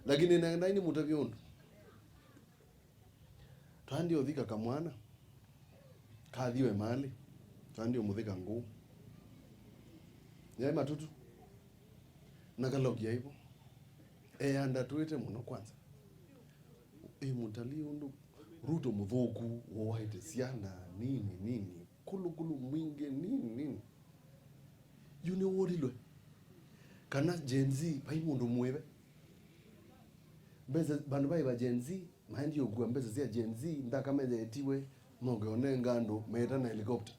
lakini naenda ini mutavyondo twandi othika kamwana kathiwe mali twandi omuthika nguu yai matutu nakalogia hivyo anda tuite muno kwanza mutalii undu ruto muthuku wowaite ciana nini kulukulu mwingi nini yuni worilwe kana Gen Z pai mundu mwebe mbeza bandu bai ba Gen Z mahandi yogua mbeza cia Gen Z ndaka meze etiwe mogeone ngando meta na helicopter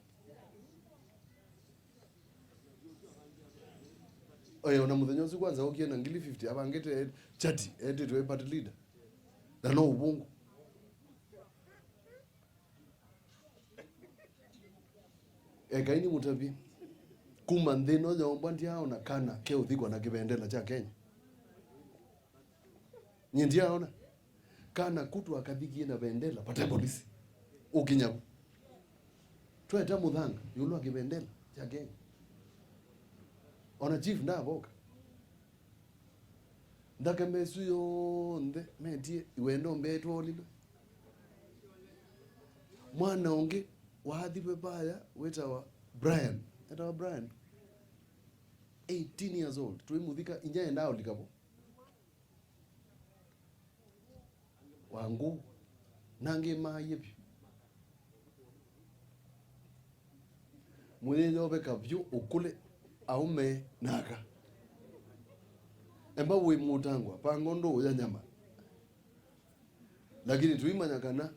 ona muthenyosi kwanza okie na ngili 50 abangete chati twe party leader na no ubungu kaini mutabi kuma nthino nyomba ndiaona kana ke uthikwa na kibendela cha Kenya ndiaona kana kutu akathikie na bendela pata polisi ukinyaku tweta muthanga yulo kibendela cha Kenya ona chief ndavoka ndaka mesu yonthe metie iwendo mbetwa olilo mwana onge wathibwe baya wetawa Brian 18 years old twimuthika injaye ndao likabo wangu nange mayepi mwenye obeka byo ukule aume naka emba we mutangwa pangondo uya nyama lakini tuimanya kana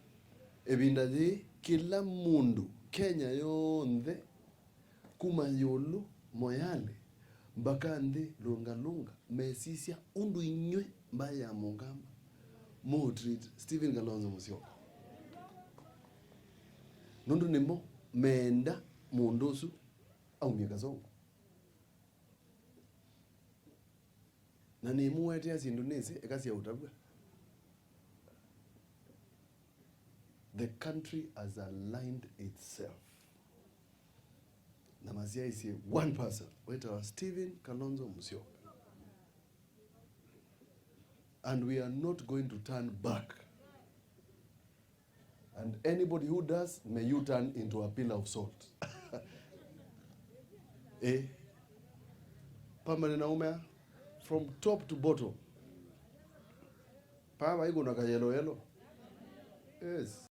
ebinda ji kila mundu Kenya yonthe kuma yolo moyale mpaka ndi lunga mesisia undu inywe mbaya mungamba mo treat Stephen Kalonzo Musyoka nundu nimo menda mundosu au miakazongo na ni muwete asindu nese ekasi ya utabwa. The country has aligned itself. Na Maaisye one person, weta Stephen Kalonzo Musyoka. And we are not going to turn back. And anybody who does, may you turn into a pillar of salt. Pamane na umea from top to bottom. Pama iko na kayelo. Yes.